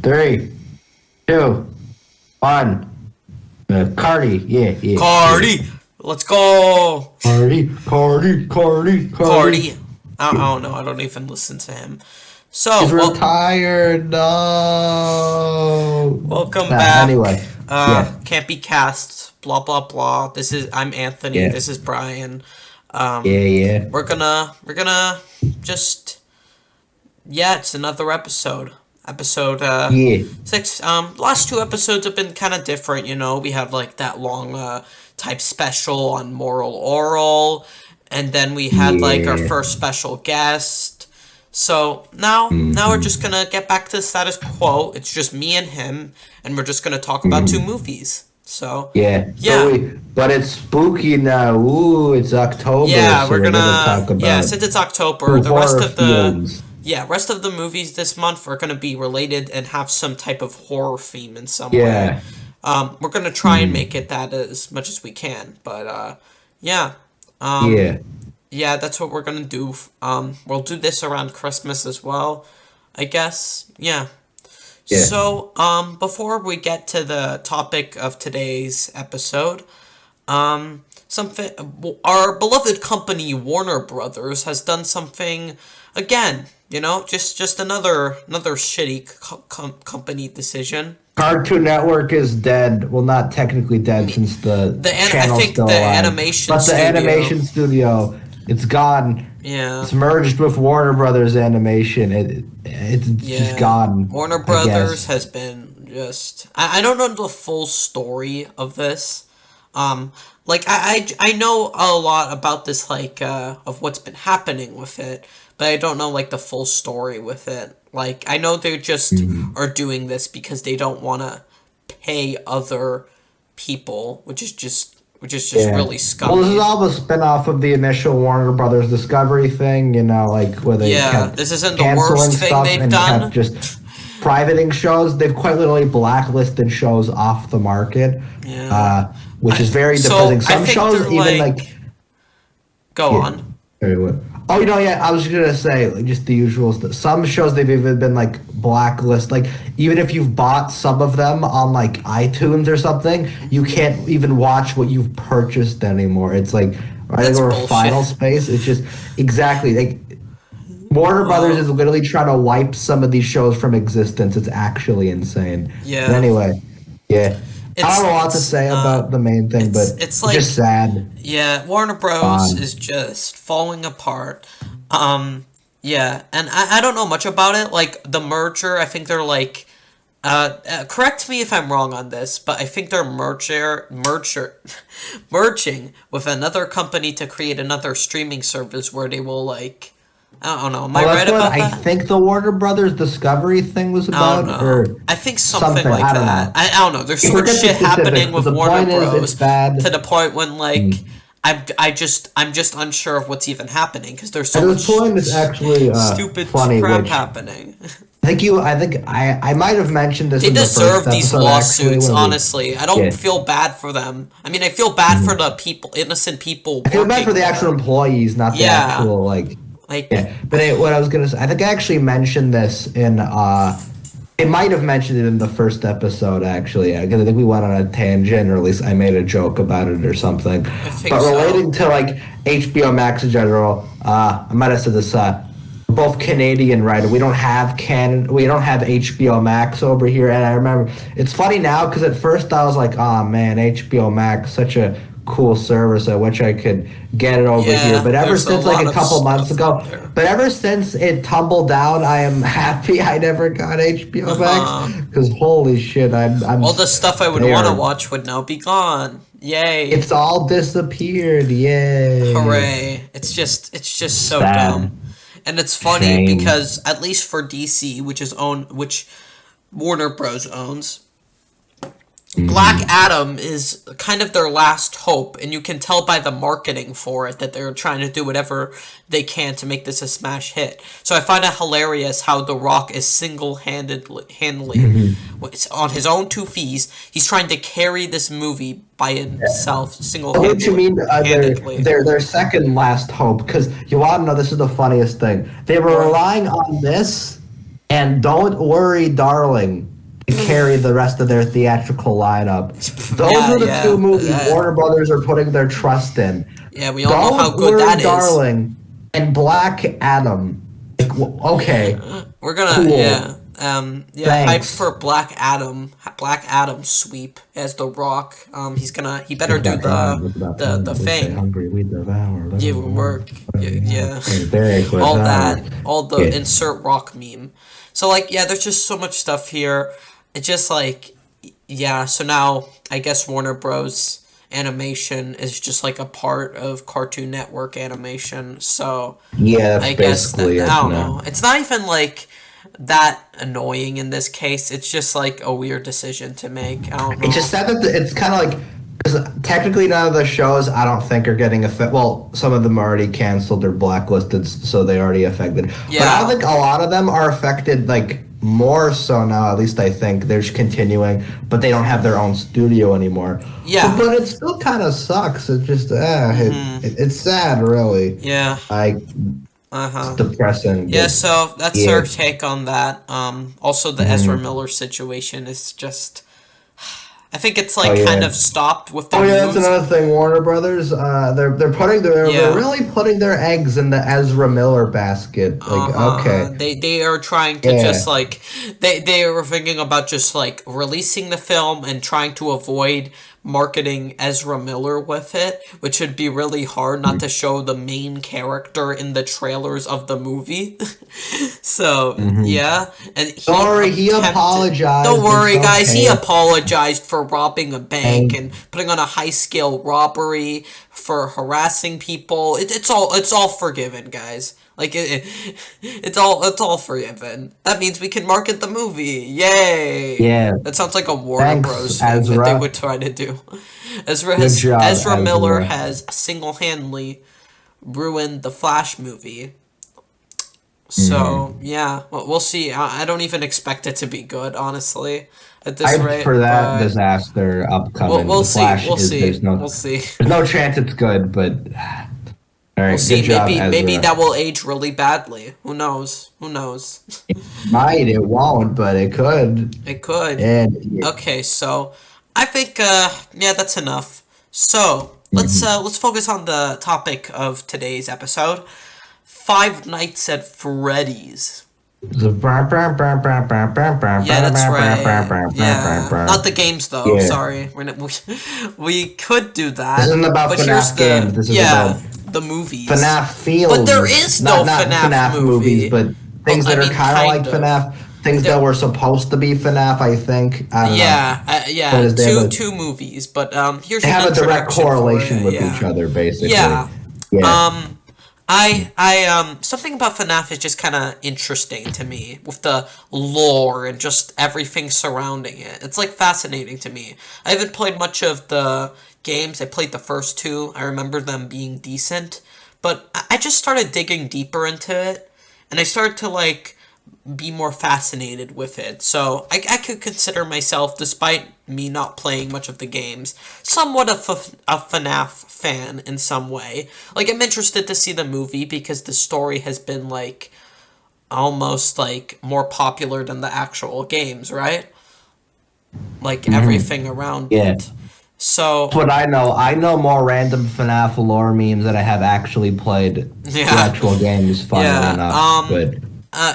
3, 2, 1. Cardi, yeah. Cardi, let's go. Cardi. Cardi. I don't know. I don't even listen to him. So He's retired. No. Welcome back. Anyway, can't be cast. Blah blah blah. I'm Anthony. Yeah. This is Brian. Yeah. We're gonna just it's another episode. Episode 6. Last 2 episodes have been kind of different. We had like that long type special on moral oral, and then we had like our first special guest. So now we're just gonna get back to the status quo. It's just me and him, and we're just gonna talk about 2 movies. So yeah. But it's spooky now. Ooh, it's October. Yeah, so we're gonna talk about since it's October, the rest of films. rest of the movies this month are gonna be related and have some type of horror theme in some way. We're gonna try and make it that as much as we can, but yeah, that's what we're gonna do. We'll do this around Christmas as well, I guess. Yeah. So, before we get to the topic of today's episode, our beloved company Warner Brothers has done something again. Just another shitty company decision. Cartoon Network is dead. Well, not technically dead since the channel's still alive. But the animation studio, it's gone. Yeah. It's merged with Warner Brothers Animation. It's just gone. Warner Brothers has been just... I don't know the full story of this. I know a lot about this, of what's been happening with it, but I don't know, the full story with it. I know they just are doing this because they don't want to pay other people, which is just really scummy. Well, this is all the spin-off of the initial Warner Brothers Discovery thing, where they kept this isn't the worst thing they've done. Kept just privating shows. They've quite literally blacklisted shows off the market, which is very depressing. Some shows even Go on. Oh, I was going to say, just the usual stuff. Some shows they've even been, blacklisted. Even if you've bought some of them on, iTunes or something, you can't even watch what you've purchased anymore. It's or Final Space. It's just, exactly. Warner Brothers is literally trying to wipe some of these shows from existence. It's actually insane. Yeah. But anyway, I don't have a lot to say about the main thing, but it's just sad. Yeah, Warner Bros. Is just falling apart. And I don't know much about it. The merger, I think they're correct me if I'm wrong on this, but I think they're merging with another company to create another streaming service where they will I don't know. Am I right about that? I think the Warner Brothers Discovery thing was about, I think something like that. I don't know. There's so much shit happening with Warner Bros. To the point when I'm just unsure of what's even happening because there's so much point is actually stupid funny, crap happening. I might have mentioned this. They deserve these lawsuits. Actually, honestly, I don't feel bad for them. I mean, I feel bad for the innocent people. I feel bad for the actual employees, not the actual But what I was gonna say, I think I actually mentioned this in. I might have mentioned it in the first episode actually, because I think we went on a tangent, or at least I made a joke about it or something. But relating to HBO Max in general, I might have said this. Both Canadian, right? We don't have HBO Max over here, and I remember it's funny now because at first I was like, "Oh man, HBO Max, such a cool service. I wish I could get it over here." But ever since a couple months ago, ever since it tumbled down, I am happy I never got HBO Max because holy shit, I'm all the stuff I would want to watch would now be gone. Yay! It's all disappeared. Yay! Hooray! It's just so dumb. And it's funny because at least for DC, which Warner Bros. Owns, Black Adam is kind of their last hope, and you can tell by the marketing for it that they're trying to do whatever they can to make this a smash hit. So I find it hilarious how The Rock is single-handedly on his own 2 feet. He's trying to carry this movie by himself, single-handedly. What you mean? Their second last hope, because you want to know, this is the funniest thing. They were relying on this and Don't Worry, Darling to carry the rest of their theatrical lineup. Those are the two movies Warner Brothers are putting their trust in. Yeah, we all know how good that is. Darling and Black Adam. Like, okay. We're gonna, cool. Hyped for Black Adam. Black Adam sweep as The Rock. He better do the thing. Hungry, we devour. Yeah, work. Yeah. All that. All the insert Rock meme. So, like, yeah, there's just so much stuff here. It's just, like, yeah, so now, I guess Warner Bros. Animation is just, like, a part of Cartoon Network Animation, so... Yeah, that's I guess I don't know. It's not even, like, that annoying in this case. It's just, like, a weird decision to make. I don't know. It's just that it's kind of like... Because technically none of the shows, I don't think, are getting affected. Well, some of them are already canceled or blacklisted, so they already affected. Yeah. But I don't think a lot of them are affected, like, more so now, at least I think. They're just continuing, but they don't have their own studio anymore. Yeah. But it still kind of sucks. It just, it's sad, really. Yeah. It's depressing. Yeah, so that's our take on that. Also, the Ezra Miller situation is just... I think it's kind of stopped with the news. That's another thing. Warner Brothers, they're really putting their eggs in the Ezra Miller basket. Like, okay, they are trying to just like they were thinking about just like releasing the film and trying to avoid marketing Ezra Miller with it, which would be really hard not to show the main character in the trailers of the movie. So, yeah. And he apologized. Don't worry, guys. He apologized for robbing a bank and putting on a high-scale robbery, for harassing people. It's all forgiven, guys. Like it's all forgiven. That means we can market the movie. Yay! Yeah. That sounds like a Warner Bros. Thing that they would try to do. Ezra Miller has single-handedly ruined the Flash movie. So yeah, we'll see. I don't even expect it to be good, honestly. At this rate, for that disaster upcoming. We'll see. We'll see. There's no chance it's good, but. All right, we'll see. Maybe that will age really badly. Who knows? It might. It won't, but it could. It could. And, okay, so I think that's enough. So let's focus on the topic of today's episode: Five Nights at Freddy's. Yeah, that's right. Yeah, not the games though. Yeah. Sorry, we could do that. This isn't about FNAF games. This is about the movies. FNAF feels. But there is no FNAF movies, but things that are kind of like FNAF. Things that were supposed to be FNAF, I think. I don't know. Two movies, but here's they have a direct correlation with each other, basically. Yeah. I something about FNAF is just kind of interesting to me, with the lore and just everything surrounding it. It's, like, fascinating to me. I haven't played much of the games. I played the first two. I remember them being decent. But I just started digging deeper into it, and I started to, like, be more fascinated with it. So I could consider myself, despite me not playing much of the games, somewhat of a FNAF fan in some way. Like, I'm interested to see the movie because the story has been, like, almost, like, more popular than the actual games, right? Like, everything around it. So... But I know more random FNAF lore memes that I have actually played the actual games, funnily enough.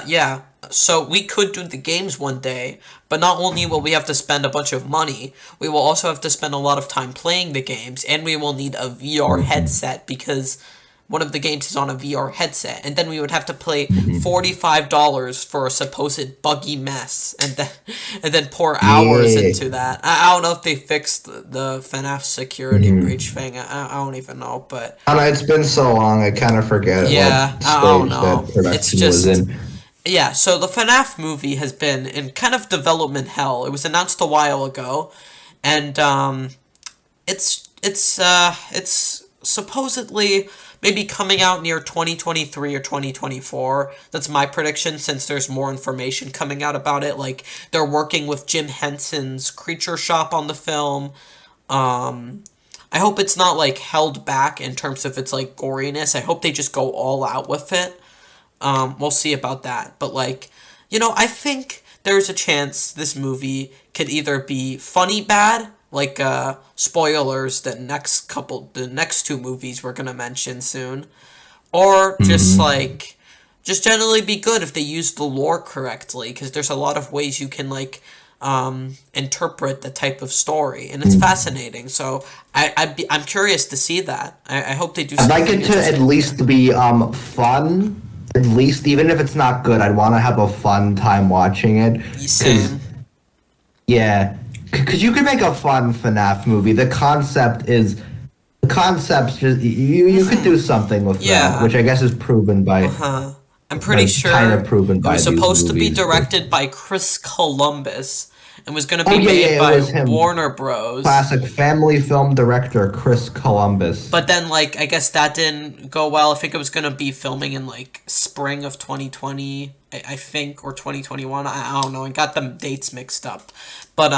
Yeah. So we could do the games one day, but not only will we have to spend a bunch of money, we will also have to spend a lot of time playing the games, and we will need a VR headset because one of the games is on a VR headset, and then we would have to pay $45 for a supposed buggy mess, and then pour hours into that. I don't know if they fixed the FNAF security breach thing. I don't even know, but I don't know, it's been so long, I kind of forget. Yeah, I don't know. It's just. Yeah, so the FNAF movie has been in kind of development hell. It was announced a while ago, and it's supposedly maybe coming out near 2023 or 2024. That's my prediction, since there's more information coming out about it. Like, they're working with Jim Henson's Creature Shop on the film. I hope it's not, like, held back in terms of its, like, goriness. I hope they just go all out with it. We'll see about that. But, like, I think there's a chance this movie could either be funny bad, like spoilers, the next two movies we're gonna mention soon, or just just generally be good if they use the lore correctly, because there's a lot of ways you can interpret the type of story, and it's fascinating. So I'm curious to see that. I hope they do. I'd like it to at least be fun. At least, even if it's not good, I'd want to have a fun time watching it. Same. Yeah, because you can make a fun FNAF movie. The concept's just you could do something with that, which I guess is proven by. I'm pretty sure kind of proven by it was supposed to be directed by Chris Columbus and was going to be made by Warner Bros. Classic family film director Chris Columbus. But then, I guess that didn't go well. I think it was going to be filming in, spring of 2020, I think, or 2021. I don't know. I got the dates mixed up. But,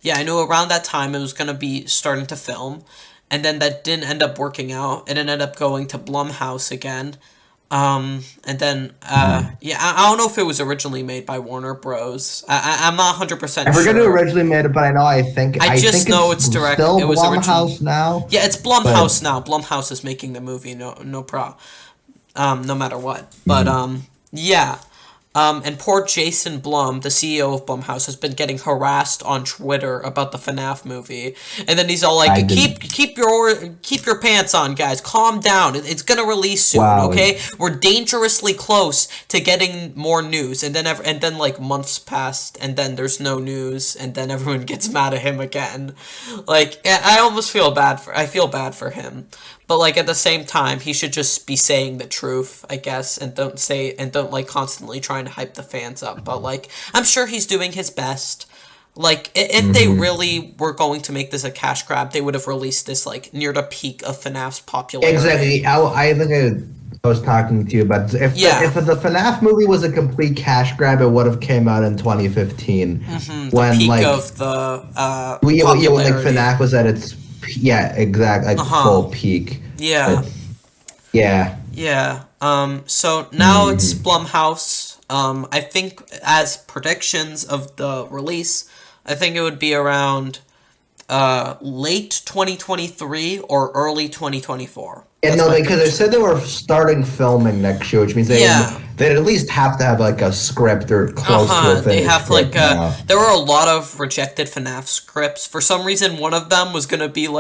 yeah, I knew around that time it was going to be starting to film. And then that didn't end up working out. It ended up going to Blumhouse again. And then, I don't know if it was originally made by Warner Bros. I'm not 100% sure. I forget who originally made it, but I think just know it's direct. Still it was Blumhouse now. Yeah, it's Blumhouse now. Blumhouse is making the movie. No matter what. But yeah. And poor Jason Blum, the CEO of Blumhouse, has been getting harassed on Twitter about the FNAF movie, and then he's all like, "Keep your pants on, guys. Calm down. It's gonna release soon. Wow. Okay, we're dangerously close to getting more news." And then months passed, and then there's no news, and then everyone gets mad at him again. I almost feel bad for him. But at the same time, he should just be saying the truth, I guess, and don't constantly trying to hype the fans up. But I'm sure he's doing his best. If they really were going to make this a cash grab, they would have released this near the peak of FNAF's popularity. Exactly. I think I was talking to you about if the FNAF movie was a complete cash grab, it would have came out in 2015 when peak of the popularity. When FNAF was at its full peak. Yeah. So now it's Blumhouse. I think as predictions of the release, I think it would be around late 2023 or early 2024. Yeah, no, because they said they were starting filming next year, which means they'd at least have to have a script or close to a they have there were a lot of rejected FNAF scripts. For some reason, one of them was gonna be it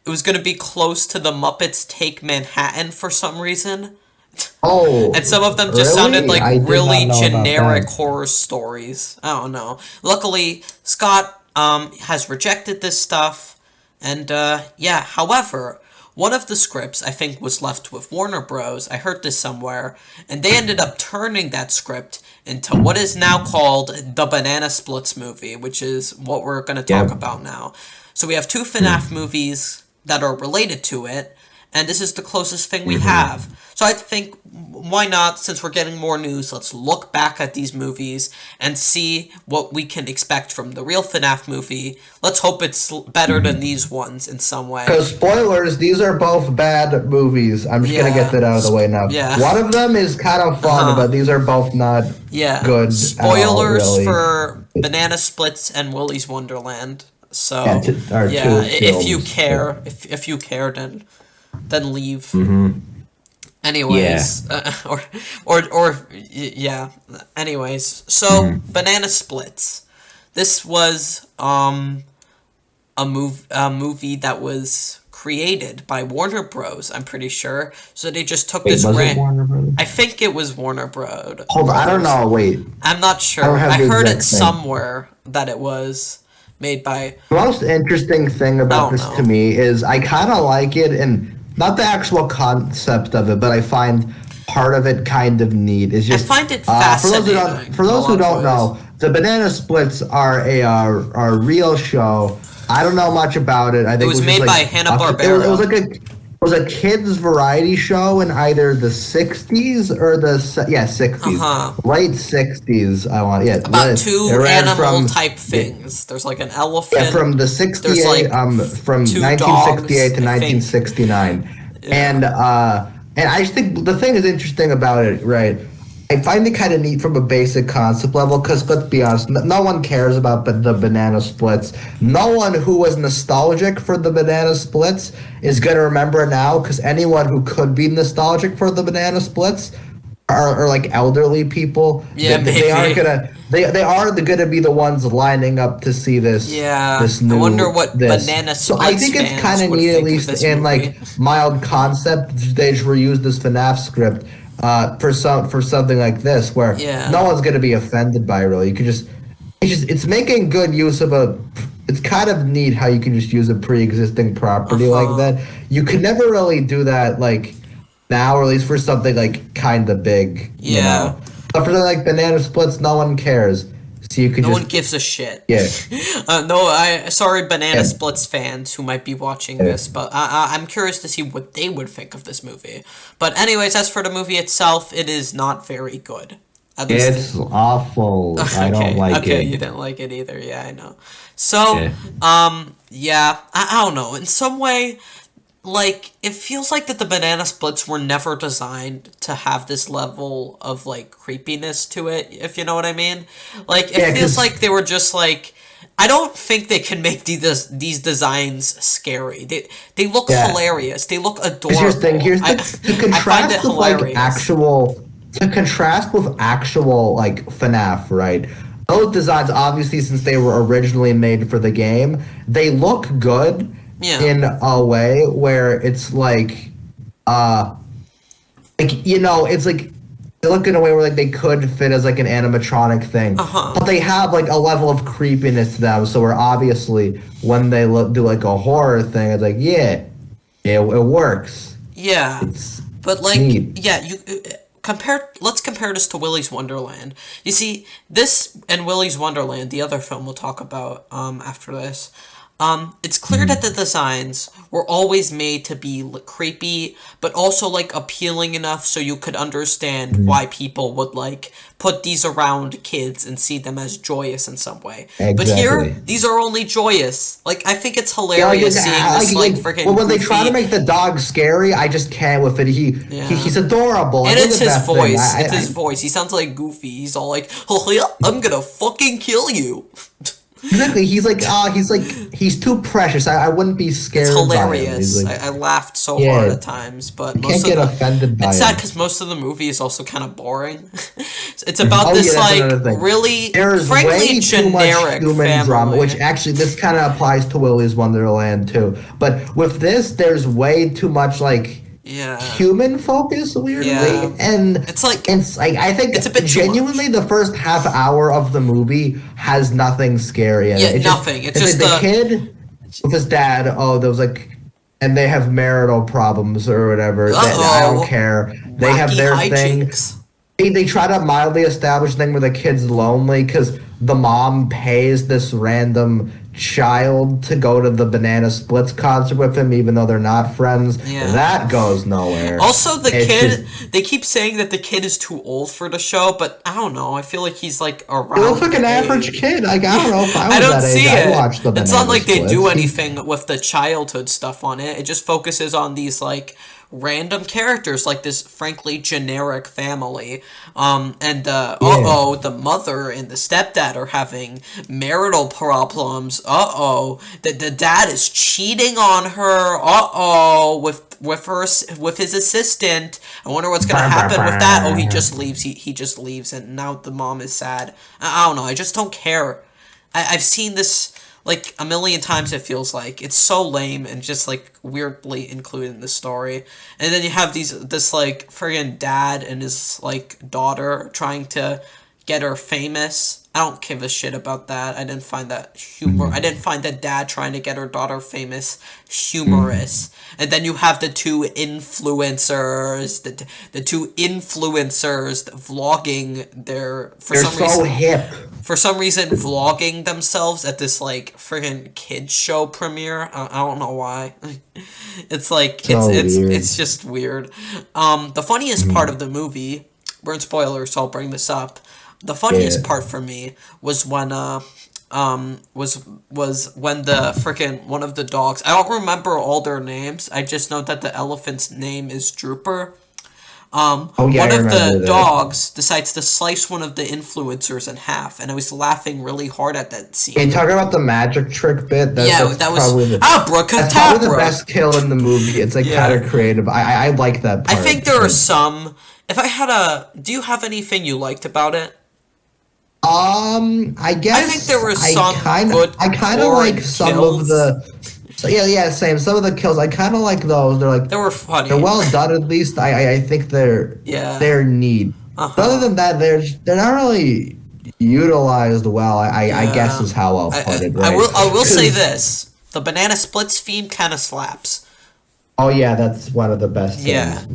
was gonna be close to the Muppets Take Manhattan for some reason. Oh, and some of them just sounded like really generic horror stories. I don't know. Luckily, Scott has rejected this stuff. And, however, one of the scripts, I think, was left with Warner Bros. I heard this somewhere. And they ended up turning that script into what is now called the Banana Splits movie, which is what we're going to talk about now. So we have two FNAF movies that are related to it. And this is the closest thing we have. So I think, why not, since we're getting more news, let's look back at these movies and see what we can expect from the real FNAF movie. Let's hope it's better than these ones in some way. Because spoilers, these are both bad movies. I'm just going to get that out of the way now. Yeah. One of them is kind of fun, but these are both not good. Spoilers at all, really. For Banana Splits and Willy's Wonderland. So, if you care, then leave. Anyways, anyways, so Banana Splits. This was a movie that was created by Warner Bros. I'm pretty sure. So they just took this. Was it Warner Bros? I think it was Warner Bros. Hold on, I don't know. Wait, I'm not sure. I heard it somewhere that it was made by. The most interesting thing about this to me is I kind of like it, and not the actual concept of it, but I find part of it kind of neat. It's just, I find it fascinating. For those who don't know, the Banana Splits are a real show. I don't know much about it. I think it was made by Hanna-Barbera. It was a kids variety show in either the 60s or the 60s, late 60s. About two animal type things. There's an elephant. Yeah, from the 68, from 1968 to 1969, and I just think the thing is interesting about it, right? I find it kind of neat from a basic concept level because, let's be honest, no one cares about the banana splits. No one who was nostalgic for the banana splits is going to remember it now, because anyone who could be nostalgic for the banana splits are like elderly people. Yeah, they aren't gonna. They are gonna be the ones lining up to see this. Yeah, this new, I wonder what this. banana splits. So I think it's kind of neat, at least in like mild concept. They just reused this FNAF script for something like this, where no one's gonna be offended by it, really. You could it's making good use of a. It's kind of neat how you can just use a pre-existing property like that. You could never really do that like now, or at least for something like kind of big. You know? But for something like banana splits, no one cares. So you could no one gives a shit. Yeah. Sorry, banana splits fans who might be watching this, but I'm curious to see what they would think of this movie. But anyways, as for the movie itself, it is not very good. It's awful. I don't like it. Okay, you didn't like it either. Yeah, I know. So, I don't know. In some way, like, it feels like that the banana splits were never designed to have this level of, like, creepiness to it, if you know what I mean. Like, it feels like they were just, like, I don't think they can make these designs scary. They look hilarious. They look adorable. Here's to contrast with, like, actual, like, FNAF, right? Those designs, obviously, since they were originally made for the game, they look good in a way where it's like, it's like, they look in a way where, like, they could fit as, like, an animatronic thing. But they have, like, a level of creepiness to them, so where obviously, when they do, like, a horror thing, it's like, it works. Yeah. But, like, neat. Let's compare this to Willy's Wonderland. You see, this and Willy's Wonderland, the other film we'll talk about after this, it's clear that the designs were always made to be creepy, but also, like, appealing enough so you could understand why people would, like, put these around kids and see them as joyous in some way. Exactly. But here, these are only joyous. Like, I think it's hilarious seeing this, like, freaking when they try to make the dog scary, I just can't with it. He's adorable. And it's his voice. It's his voice. He sounds like Goofy. He's all like, I'm gonna fucking kill you. Exactly. He's too precious. I wouldn't be scared. It's hilarious. By him. I laughed so hard at times, but most can't get offended by it's sad because most of the movie is also kind of boring. It's about this really, frankly, generic family drama, which actually this kind of applies to Willy's Wonderland too. But with this, there's way too much human focus, weirdly, and it's like I think it's a bit genuinely the first half hour of the movie has nothing scary in it. Nothing. It's just the kid with his dad. Oh, there was and they have marital problems or whatever. I don't care. They have their hijinks. thing. They try to mildly establish a thing where the kid's lonely because the mom pays this random child to go to the Banana Splits concert with him, even though they're not friends. That goes nowhere. Also, they keep saying that the kid is too old for the show, but I don't know. I feel like he's like around. He looks like an average kid. Like, I don't know if I was that age. I'd watch the Banana It's not like Splits. They do anything with the childhood stuff on it. It just focuses on these like random characters, like this frankly generic family, the mother and the stepdad are having marital problems. The dad is cheating on her. With his assistant. I wonder what's gonna happen with that. Oh, he just leaves. He just leaves, and now the mom is sad. I don't know. I just don't care. I've seen this like a million times. It feels like it's so lame and just like weirdly included in the story. And then you have this like friggin' dad and his like daughter trying to get her famous. I don't give a shit about that. I didn't find that humor. I didn't find that dad trying to get her daughter famous humorous. And then you have the two influencers, the two influencers vlogging their for some reason vlogging themselves at this like friggin' kids show premiere. I don't know why. It's like it's just weird. The funniest part of the movie, we're in spoilers, so I'll bring this up. The funniest part for me was when when the frickin' one of the dogs, I don't remember all their names, I just know that the elephant's name is Drooper. One of the dogs decides to slice one of the influencers in half, and I was laughing really hard at that scene. And talking about the magic trick bit, that was that's probably the best kill in the movie. It's like kind of creative. I like that part. I think there are some. If I had do you have anything you liked about it? I guess I think there were some good. I kind of like some kills. Of the. So same. Some of the kills I kind of like those. They were funny. They're well done at least. I think they're neat. But other than that, they're not really utilized well. I guess is how I'll put it. Right? I will say this: the banana splits theme kind of slaps. Oh yeah, that's one of the best things.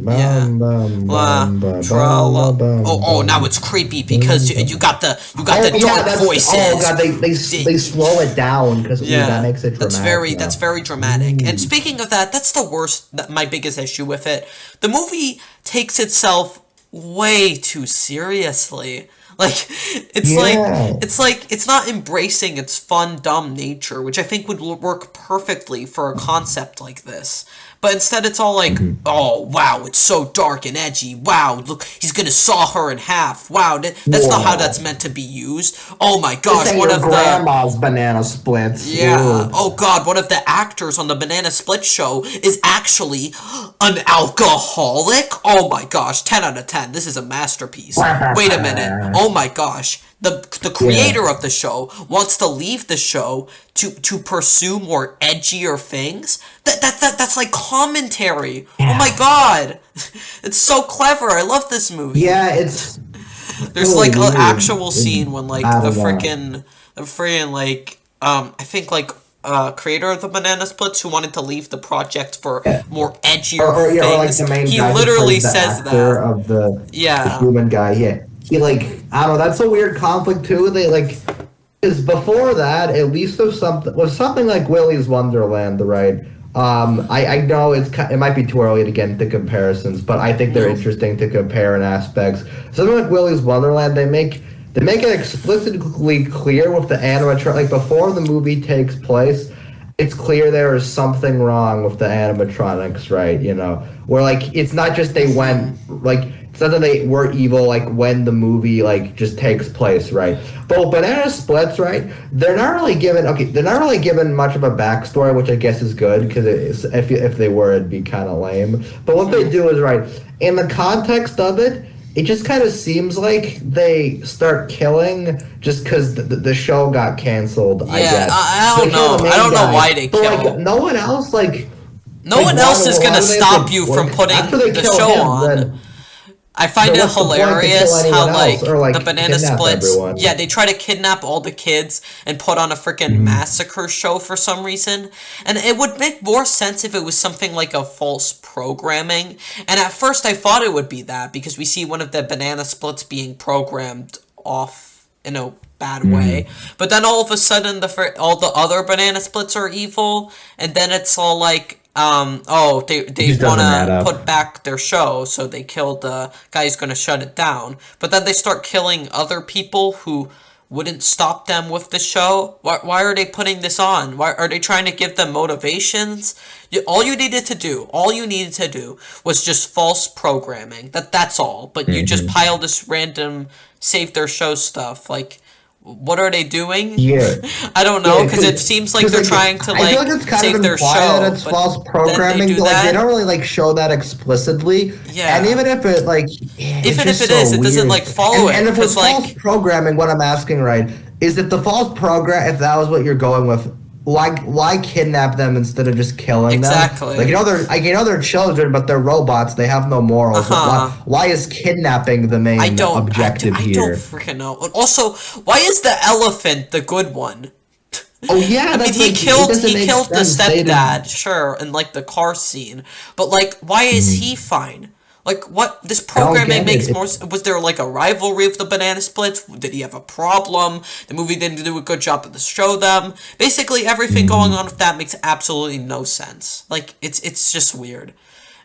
Now it's creepy because you got the dark voices. Oh god, they slow it down because that makes it dramatic. That's very dramatic. And speaking of that, that's the worst. My biggest issue with it. The movie takes itself way too seriously. It's not embracing its fun, dumb nature, which I think would work perfectly for a concept like this. But instead, it's all like, oh, wow, it's so dark and edgy. Wow, look, he's going to saw her in half. Wow, that's not how that's meant to be used. Oh, my gosh, one of grandma's banana splits. Yeah. Ooh. Oh, God, one of the actors on the Banana Split show is actually an alcoholic? Oh, my gosh, 10 out of 10. This is a masterpiece. Wait a minute. Oh, my gosh. The creator of the show wants to leave the show to pursue more edgier things. That's like commentary. Yeah. Oh my god, it's so clever. I love this movie. Yeah, there's like an actual scene when like the freaking I think like creator of the Banana Splits who wanted to leave the project for more edgier things. Like the main he literally says that of the human guy. Yeah. He I don't know, that's a weird conflict too. Because before that, at least was something like Willy's Wonderland, right? I know it might be too early to get into comparisons, but I think they're interesting to compare in aspects. Something like Willy's Wonderland, they make it explicitly clear with the animatronic. Like before the movie takes place, it's clear there is something wrong with the animatronics, right? You know, where like it's not just they went like. It's not that they were evil, like, when the movie, like, just takes place, right? But Banana Splits, right, they're not really given much of a backstory, which I guess is good, because if they were, it'd be kind of lame. But what they do is, right, in the context of it, it just kind of seems like they start killing just because the show got canceled, I guess. I don't know. I don't know why they kill. Like, no one else, No one else is going to stop you from putting the show on. I find it hilarious how the Banana Splits, they try to kidnap all the kids and put on a freaking massacre show for some reason. And it would make more sense if it was something like a false programming. And at first I thought it would be that because we see one of the Banana Splits being programmed off in a bad way. But then all of a sudden all the other Banana Splits are evil, and then it's all like they want to put back their show, so they killed the guy who's going to shut it down. But then they start killing other people who wouldn't stop them with the show. Why are they putting this on? Why are they trying to give them motivations? All you needed to do was just false programming. That's all. But you just pile this random save their show stuff. Like, what are they doing? Yeah. I don't know, because it seems like they're trying to save their show. That it's false programming. They don't really show that explicitly. Yeah. And even if it it doesn't follow it. And if it's false programming, what I'm asking, right, is that the false program, if that was what you're going with, why kidnap them instead of just killing them? Exactly. They're children, but they're robots. They have no morals. Why is kidnapping the main objective here? I don't freaking know. And also, why is the elephant the good one? Oh yeah, he killed the stepdad, sure, in the car scene. But why is he fine? What? This programming makes more... Was there, a rivalry with the Banana Splits? Did he have a problem? The movie didn't do a good job to show them. Basically, everything going on with that makes absolutely no sense. It's just weird.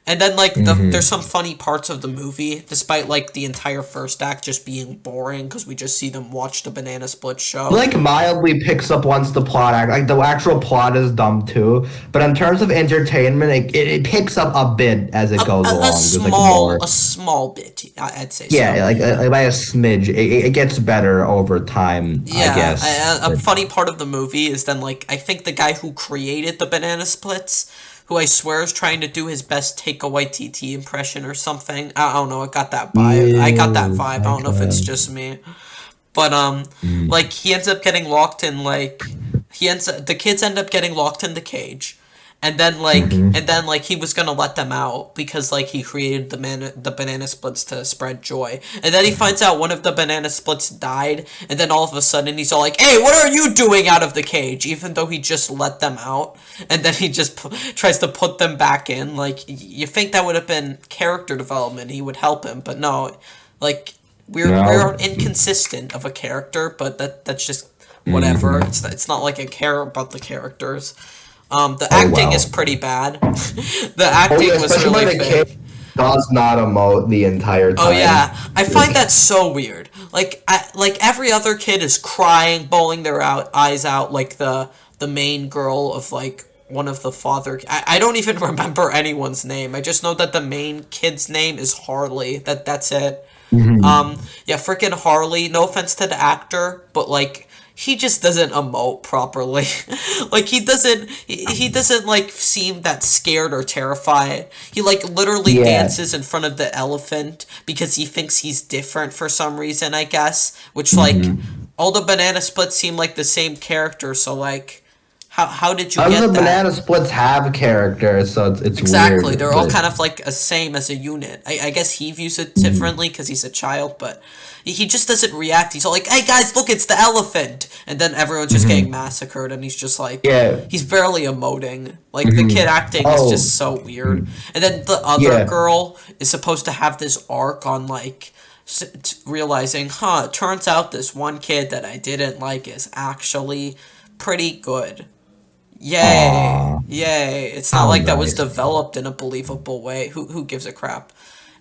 And then, like, there's some funny parts of the movie, despite, like, the entire first act just being boring, because we just see them watch the Banana Split show. Like, mildly picks up once the plot act. Like, the actual plot is dumb, too. But in terms of entertainment, it picks up a bit as it goes along. A small bit, I'd say yeah, so. Like by a smidge. It gets better over time, I guess. A funny part of the movie is then, like, I think the guy who created the Banana Splits, who I swear is trying to do his best Taika Waititi impression or something. I don't know, I got that vibe. Yeah, I got that vibe. I don't know if it's just me. But, like, he ends up getting locked in, like, the kids end up getting locked in the cage. And then, like, he was gonna let them out because, like, he created the banana splits to spread joy. And then he finds out one of the banana splits died, and then all of a sudden he's all like, "Hey, what are you doing out of the cage?" Even though he just let them out, and then he just tries to put them back in. Like, you think that would have been character development, he would help him, but no. Like, we're inconsistent of a character, but that's just whatever. It's not like I care about the characters. The acting is pretty bad. The acting was really fake. Does not emote the entire time. Oh yeah, I find that so weird. Like every other kid is crying, bawling their eyes out. Like the main girl of like one of the father. I don't even remember anyone's name. I just know that the main kid's name is Harley. That's it. Yeah, freaking Harley. No offense to the actor, but like, he just doesn't emote properly. Like, he doesn't like seem that scared or terrified. He like literally dances in front of the elephant because he thinks he's different for some reason, I guess. Which like all the banana splits seem like the same character, so like how did you get that? The banana splits have characters, so it's exactly weird, they're all kind of like the same as a unit. I guess he views it differently because he's a child, but he just doesn't react. He's all like, "Hey guys, look, it's the elephant," and then everyone's just getting massacred, and he's just like, he's barely emoting. Like the kid acting is just so weird. And then the other girl is supposed to have this arc on like realizing, it turns out this one kid that I didn't like is actually pretty good. Yay! Yay! It's not like that was developed in a believable way. Who gives a crap?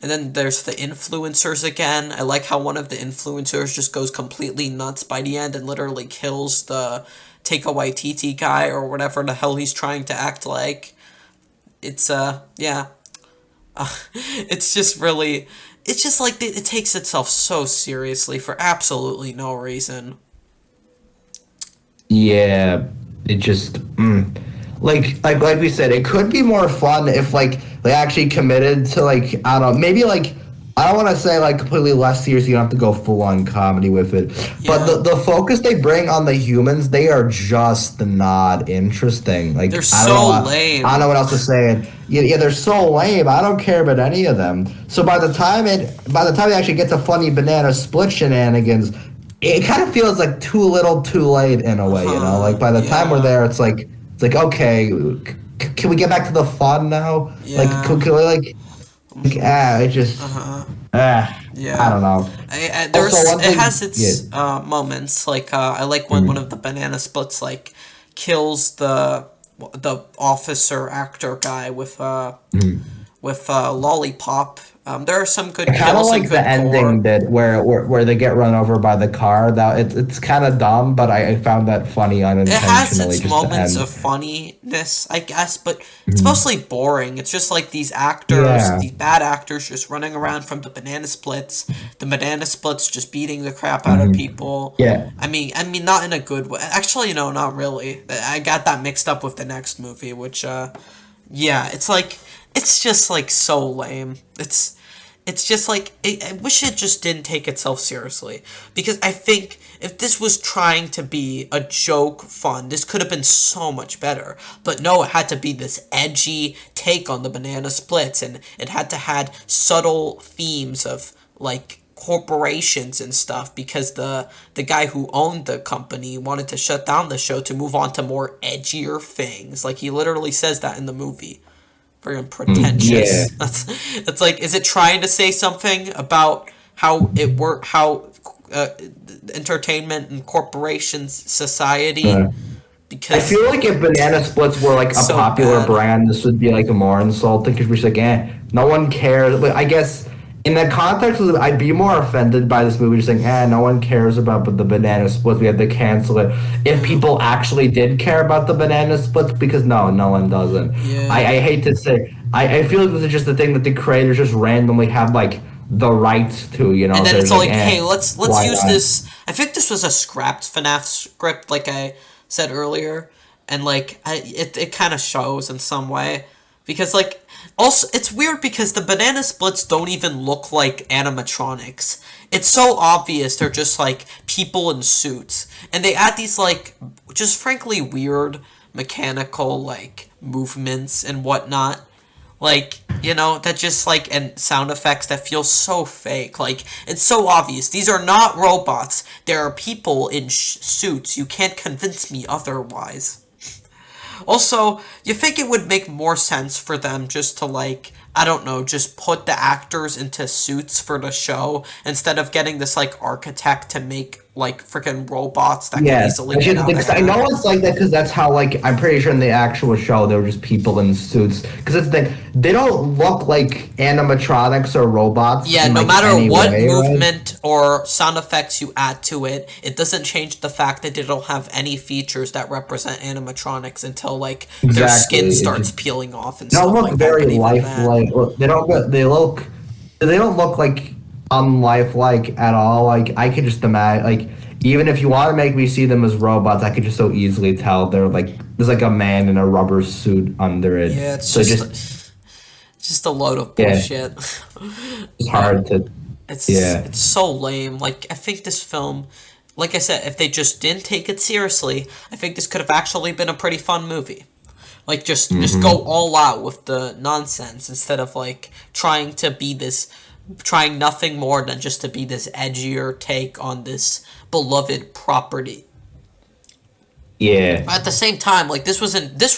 And then there's the influencers again. I like how one of the influencers just goes completely nuts by the end and literally kills the Taika Waititi guy or whatever the hell he's trying to act like. It's it's just really, it's just like it takes itself so seriously for absolutely no reason. Yeah, it just like we said, it could be more fun if like they actually committed to like, I don't know, maybe like, I don't want to say like completely less serious. You don't have to go full on comedy with it, but the focus they bring on the humans, they are just not interesting. Like, they're so lame. I don't know what else to say. Yeah, they're so lame. I don't care about any of them. So by the time they actually get to funny banana split shenanigans, it kind of feels like too little, too late in a way. You know, like by the time we're there, it's like okay, can we get back to the fun now? Yeah. Like, can we like it just I don't know. It has its moments. Like I like when one of the banana splits like kills the officer actor guy with lollipop. There are some good kills. I kind of like the ending bit where they get run over by the car. That it's kind of dumb, but I found that funny unintentionally. It has its moments of funniness, I guess, but it's mostly boring. It's just like these actors, these bad actors, just running around from the banana splits. The banana splits just beating the crap out of people. Yeah. I mean, not in a good way. Actually, no, not really. I got that mixed up with the next movie, which, it's like. It's just, like, so lame. It's just, like, I wish it just didn't take itself seriously. Because I think if this was trying to be a joke fun, this could have been so much better. But no, it had to be this edgy take on the banana splits. And it had to had subtle themes of, like, corporations and stuff. Because the guy who owned the company wanted to shut down the show to move on to more edgier things. Like, he literally says that in the movie. Very pretentious. It's like, is it trying to say something about how entertainment and corporations society I feel like if banana splits were like a so popular brand, this would be like more insulting because we're just like, no one cares. But I guess in the context of I'd be more offended by this movie just saying, no one cares about the banana splits. We have to cancel it. If people actually did care about the banana splits, because no one doesn't. Yeah. I hate to say, I feel like this is just the thing that the creators just randomly have like the rights to, And then it's like, hey, let's use this. I think this was a scrapped Fnaf script, like I said earlier, and like it kind of shows in some way, because like also it's weird because the banana splits don't even look like animatronics. It's so obvious they're just like people in suits, and they add these like just frankly weird mechanical like movements and whatnot. Like, that just, like, and sound effects that feel so fake. Like, it's so obvious. These are not robots. There are people in suits. You can't convince me otherwise. Also, you think it would make more sense for them just to, like, I don't know, just put the actors into suits for the show instead of getting this, like, architect to make, like, freaking robots that can easily get out of I know it's like that because that's how, like, I'm pretty sure in the actual show they were just people in suits. Because it's the thing, they don't look like animatronics or robots. Yeah, no matter what movement or sound effects you add to it, it doesn't change the fact that they don't have any features that represent animatronics until, like, their skin starts peeling off and stuff like that. They don't look very lifelike. They don't look like unlifelike at all. Like, I could just imagine, like, even if you want to make me see them as robots, I could just so easily tell they're like, there's like a man in a rubber suit under it. Yeah, it's so just a load of bullshit. It's hard to. It's so lame. Like, I think this film, like I said, if they just didn't take it seriously, I think this could have actually been a pretty fun movie. Like, just go all out with the nonsense instead of, like, trying nothing more than just to be this edgier take on this beloved property. Yeah. At the same time, like, this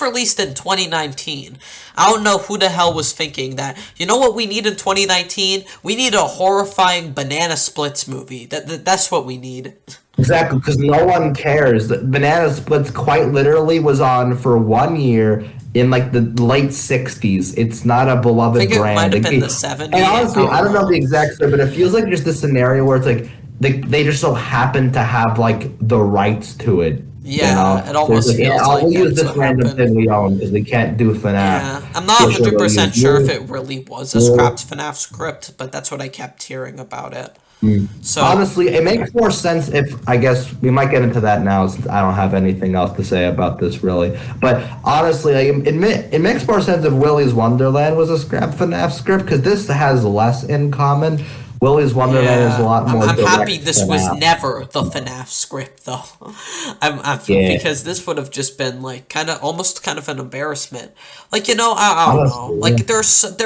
released in 2019. I don't know who the hell was thinking that, you know what we need in 2019? We need a horrifying banana splits movie. That's what we need. Exactly, because no one cares. Banana Splits quite literally was on for 1 year in like the late 60s. It's not a beloved brand. I think it might have been the 70s. And honestly, I don't know the exact story, but it feels like just this scenario where it's like they just so happen to have like the rights to it. Yeah, it almost like, feels like we'll use this random thing we own because we can't do FNAF. Yeah, I'm not 100% sure if it really was a scrapped FNAF script, but that's what I kept hearing about it. So honestly, it makes more sense if, I guess we might get into that now since I don't have anything else to say about this really. But honestly, like, it makes more sense if Willy's Wonderland was a scrap FNAF script because this has less in common. Willy's Wonderland is a lot more. I'm happy this was never the FNAF script though. Because this would have just been like almost kind of an embarrassment. Like, I don't know. Like there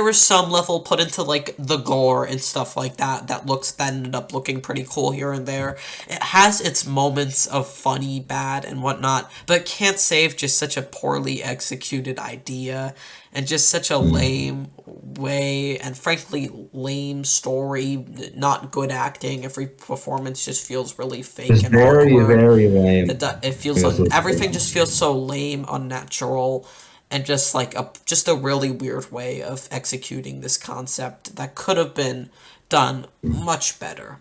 was some level put into like the gore and stuff like that ended up looking pretty cool here and there. It has its moments of funny, bad, and whatnot, but it can't save just such a poorly executed idea. And just such a lame way, and frankly, lame story, not good acting. Every performance just feels really fake and very, awkward. Very lame. It feels like everything just feels so lame, unnatural, and just like a really weird way of executing this concept that could have been done much better.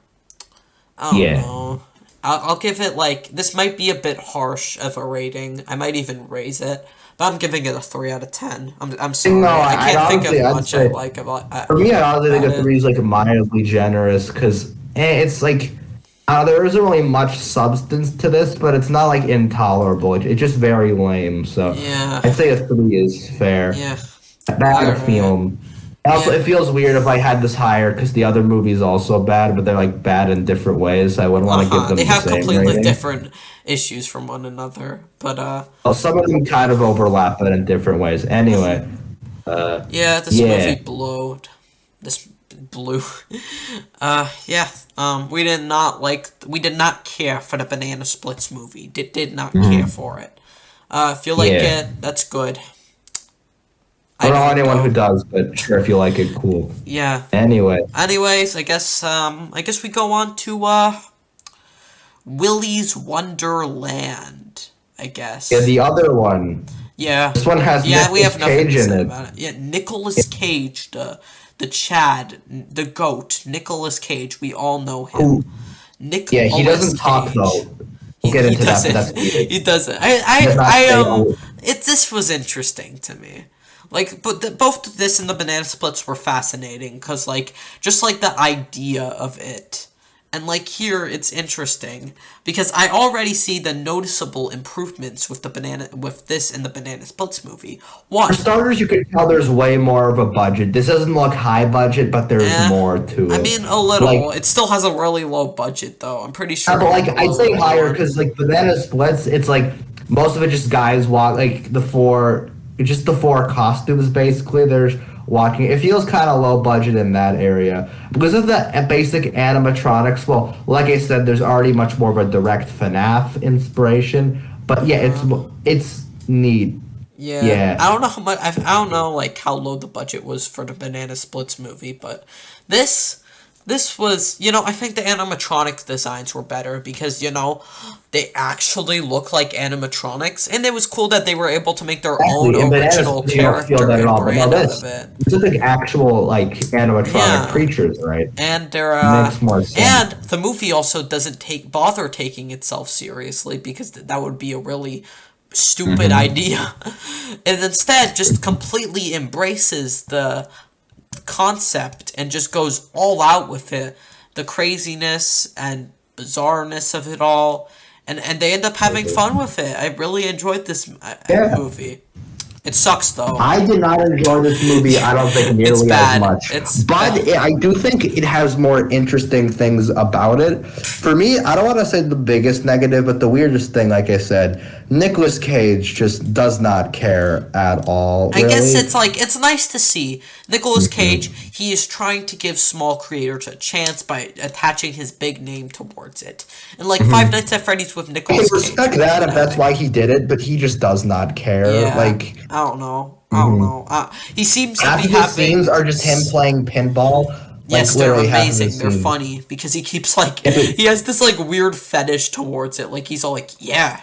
I don't know. I'll give it like, this might be a bit harsh of a rating. I might even raise it. But I'm giving it a 3 out of 10. I'm sorry. No, I can't think of much I like about. For me, I honestly think a 3 is like mildly generous because it's like there isn't really much substance to this, but it's not like intolerable. It's just very lame. So yeah, I'd say a 3 is fair. Yeah, bad film. Also, it feels weird if I had this higher because the other movie's also bad, but they're like bad in different ways. So I wouldn't want to give them the same rating. They have completely different issues from one another, but some of them kind of overlap, but in different ways. Anyway, this movie blew. We did not care for the Banana Splits movie. Did not care for it. If you like it, that's good. I don't know anyone who does, but sure, if you like it, cool. Yeah. Anyways, I guess we go on to Willy's Wonderland. I guess. Yeah, the other one. Yeah. This one has we have nothing Cage to in say it. about it. Yeah, Nicolas Cage, the Chad, the goat, Nicolas Cage. We all know him. Yeah, he doesn't talk Cage. though. We'll get into that, but that's weird. He doesn't. This was interesting to me. Like, but both this and the banana splits were fascinating because, like, just like the idea of it. And, like, here, it's interesting, because I already see the noticeable improvements with this and the Banana Splits movie. One, for starters, you can tell there's way more of a budget. This doesn't look high budget, but there's more to it. I mean, a little. It still has a really low budget, though. I'm pretty sure. But, like, I'd say higher, because, like, Banana Splits, it's, like, most of it just guys walk, like, the four costumes, basically. There's walking. It feels kind of low budget in that area because of the basic animatronics. Well, like I said, there's already much more of a direct Fnaf inspiration. But yeah, it's neat. Yeah. I don't know how much. I don't know like how low the budget was for the Banana Splits movie, but this was, I think the animatronics designs were better because, they actually look like animatronics, and it was cool that they were able to make their own original character and brand out of it. It's just like actual, like, animatronic creatures, right? And they're, makes more sense. And the movie also doesn't bother taking itself seriously, because that would be a really stupid idea. And instead just completely embraces the concept and just goes all out with it, the craziness and bizarreness of it all, and they end up having fun with it. I really enjoyed this movie. It sucks though. I did not enjoy this movie. I don't think nearly as much. I do think it has more interesting things about it. For me, I don't want to say the biggest negative, but the weirdest thing, like I said, Nicolas Cage just does not care at all. I guess it's nice to see Nicolas Cage. He is trying to give small creators a chance by attaching his big name towards it. And like Five Nights at Freddy's with Nicolas Cage. I respect that if that's why he did it, but he just does not care. Yeah, like, I don't know. He seems to be having... Half of the scenes are just him playing pinball. Yes, they're amazing. They're funny because he keeps he has this like weird fetish towards it. Like he's all like, yeah.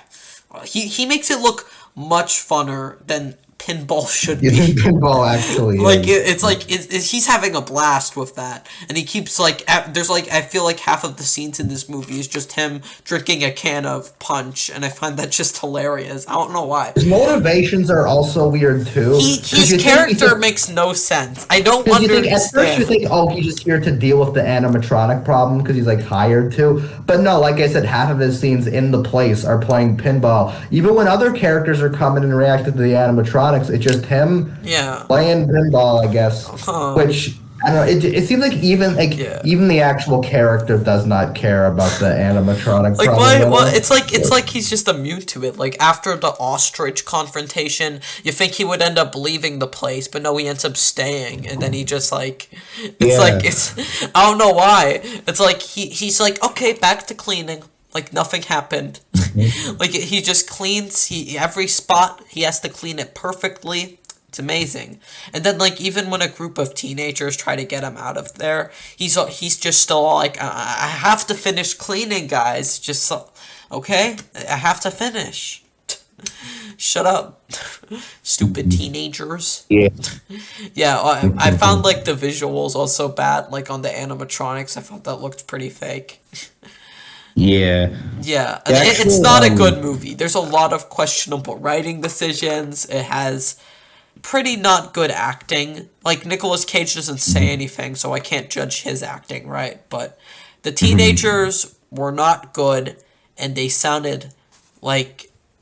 He makes it look much funner than pinball should be. Pinball actually is. He's having a blast with that, and he keeps there's I feel like half of the scenes in this movie is just him drinking a can of punch, and I find that just hilarious. I don't know why. His motivations are also weird too. His character makes no sense. I don't understand. At first you think, he's just here to deal with the animatronic problem because he's hired to, but no, like I said, half of his scenes in the place are playing pinball. Even when other characters are coming and reacting to the animatronics, it's just him playing pinball, I guess. Which, I don't know, it seems like even the actual character does not care about the animatronic problem. Well, it's like he's just immune to it. Like, after the ostrich confrontation, you think he would end up leaving the place, but no, he ends up staying, and then he just, I don't know why. It's like, he's like, okay, back to cleaning. Like, nothing happened. Like, he just cleans, every spot, he has to clean it perfectly. It's amazing. And then, even when a group of teenagers try to get him out of there, he's just still like, I have to finish cleaning, guys. Just, okay? I have to finish. Shut up. Stupid teenagers. Yeah. Yeah, I found, the visuals also bad. On the animatronics, I thought that looked pretty fake. Yeah. Yeah, it's not a good movie. There's a lot of questionable writing decisions. It has pretty not good acting. Nicolas Cage doesn't say anything, so I can't judge his acting, right? But the teenagers were not good, and they sounded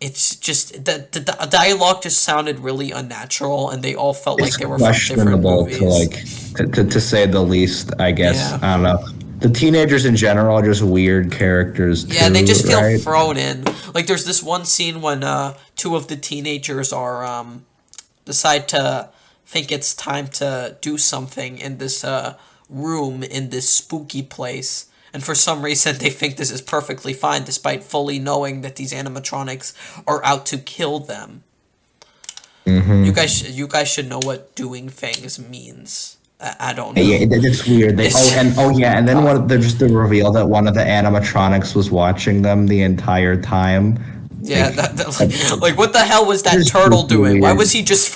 it's just the dialogue just sounded really unnatural, and they all felt like they were from different movies. To say the least, I guess. Yeah. I don't know. The teenagers in general are just weird characters, too. Yeah, they just feel thrown in. There's this one scene when two of the teenagers are decide to think it's time to do something in this room in this spooky place. And for some reason, they think this is perfectly fine, despite fully knowing that these animatronics are out to kill them. You guys should know what doing things means. I don't know. Yeah, it's weird. And then there's the reveal that one of the animatronics was watching them the entire time. Yeah, like what the hell was that turtle doing? Why was he just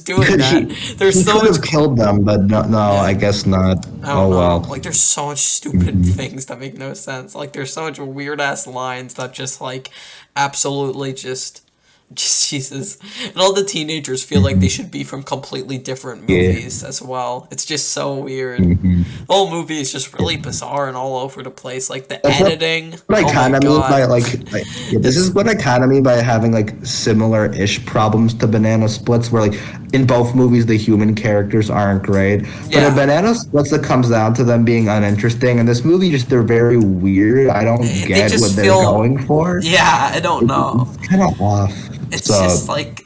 doing that? There's so much. Could have killed them, but no, I guess not. I don't know. Well. Like, there's so much stupid things that make no sense. Like, there's so much weird ass lines that just like absolutely just Jesus. And all the teenagers feel like they should be from completely different movies as well. It's just so weird. The whole movie is just really bizarre and all over the place. Like the editing. What I kind of mean by this is what I kind of mean by having like similar-ish problems to Banana Splits, where like in both movies the human characters aren't great, but in Banana Splits it comes down to them being uninteresting. And this movie just they're very weird. I don't get what they're going for. Yeah, I don't know. It's kind of off. It's just like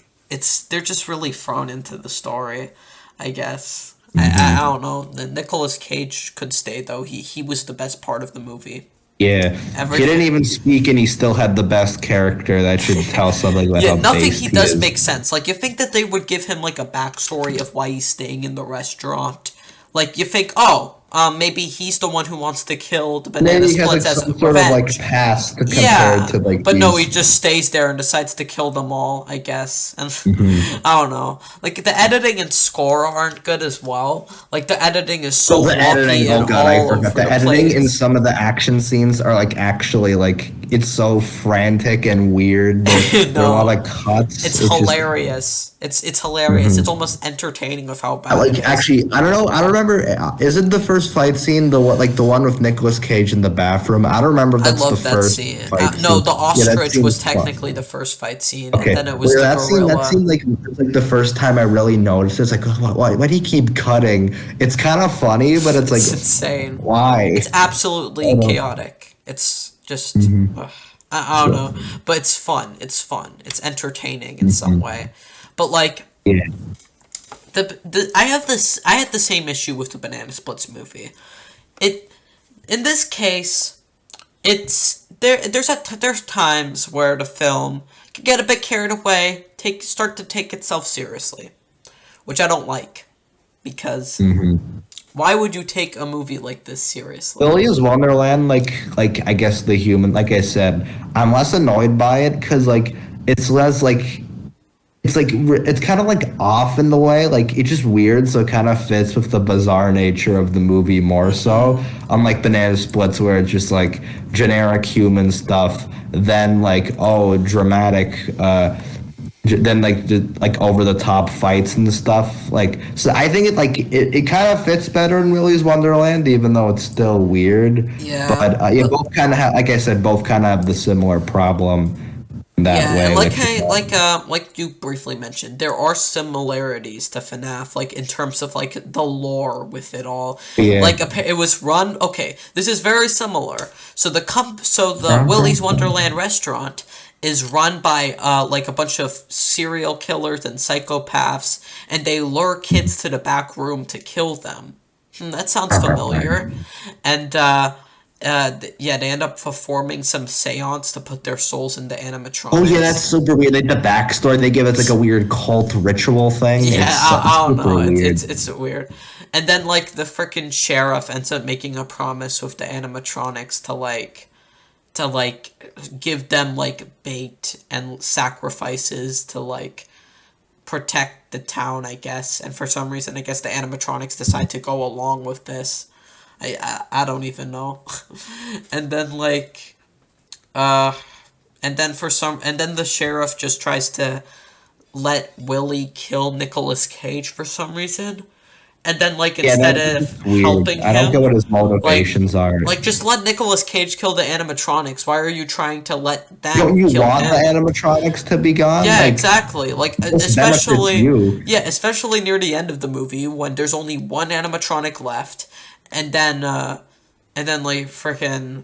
they're just really thrown into the story, I guess. I don't know. Nicolas Cage could stay though. He was the best part of the movie. Yeah, he didn't even speak, and he still had the best character. That should tell something about how nothing based he does makes sense. Like you think that they would give him like a backstory of why he's staying in the restaurant. Like you think, maybe he's the one who wants to kill the Banana Splits as some sort of like past compared to like. But no, he just stays there and decides to kill them all, I guess. And I don't know. Like the editing and score aren't good as well. Like the editing is so the editing. Oh god, I forgot. The editing in some of the action scenes are like actually like it's so frantic and weird. There are a lot of cuts. It's hilarious. It's hilarious. It's almost entertaining of how bad. Like actually, I don't know. I don't remember. Isn't the first fight scene the one with Nicolas Cage in the bathroom? I don't remember if that's the first scene. Fight No, scene. the ostrich was technically the first fight scene, and then it was the gorilla. That seemed like the first time I really noticed. It's like, why do you keep cutting? It's kind of funny, but it's like it's insane. Why? It's absolutely chaotic. It's just I don't know, but it's fun. It's fun. It's entertaining in some way. But like, I had the same issue with the Banana Splits movie. In this case, there's times where the film can get a bit carried away, start to take itself seriously, which I don't like, because why would you take a movie like this seriously? Willy's Wonderland, like I guess the human, like I said, I'm less annoyed by it because like it's less like. It's kind of like off in the way, like it's just weird, so it kind of fits with the bizarre nature of the movie more so. Unlike Banana Splits, where it's just like generic human stuff, then like dramatic, then like over the top fights and stuff. Like so, I think it kind of fits better in Willy's Wonderland, even though it's still weird. Yeah, but both kind of have, like I said, both kind of have the similar problem. That way, like you briefly mentioned, there are similarities to Fnaf, like in terms of like the lore with it all. Yeah. Like it was run. Okay, this is very similar. So the Willy's Wonderland restaurant is run by like a bunch of serial killers and psychopaths, and they lure kids to the back room to kill them. That sounds familiar, and. They end up performing some seance to put their souls into animatronics. Oh yeah, that's super weird. Like the backstory, they give it like a weird cult ritual thing. Yeah, I don't know. It's weird. And then like the freaking sheriff ends up making a promise with the animatronics to give them like bait and sacrifices to like protect the town, I guess. And for some reason, I guess the animatronics decide to go along with this. I don't even know. And then then the sheriff just tries to let Willy kill Nicolas Cage for some reason. And then instead of helping him, I don't get what his motivations are. Like just let Nicolas Cage kill the animatronics. Why are you trying to let them kill him? Don't you want him? The animatronics to be gone? Yeah, exactly. Especially near the end of the movie when there's only one animatronic left. And then freaking,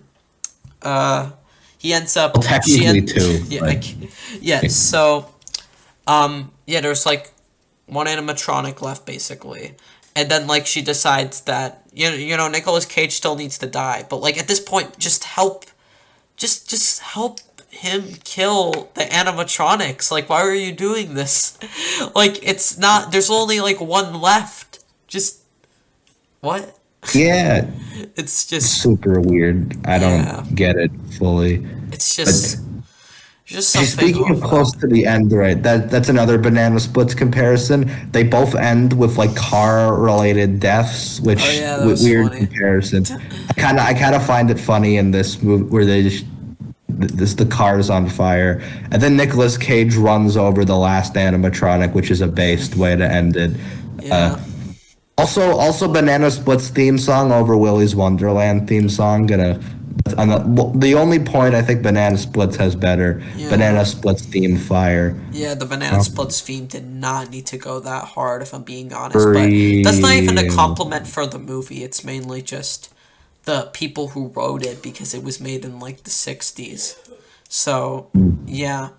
he ends up. Well, technically two. Yeah. So, there's like one animatronic left basically, and then she decides that Nicolas Cage still needs to die, but at this point, just help him kill the animatronics. Why are you doing this? It's not. There's only one left. Just what? Yeah, it's just super weird. I don't get it fully. It's just Just something. Speaking of close to the end, right? That's another Banana Splits comparison. They both end with like car-related deaths, which weird funny. comparison. I kind of find it funny in this movie where they just the car's on fire, and then Nicolas Cage runs over the last animatronic, which is a based way to end it. Yeah. Also, Banana Splits theme song over Willy's Wonderland theme song. The only point I think Banana Splits has better. Yeah. Banana Splits theme fire. Yeah, the Banana Splits theme did not need to go that hard, if I'm being honest. But that's not even a compliment for the movie. It's mainly just the people who wrote it, because it was made in like the 60s. So yeah.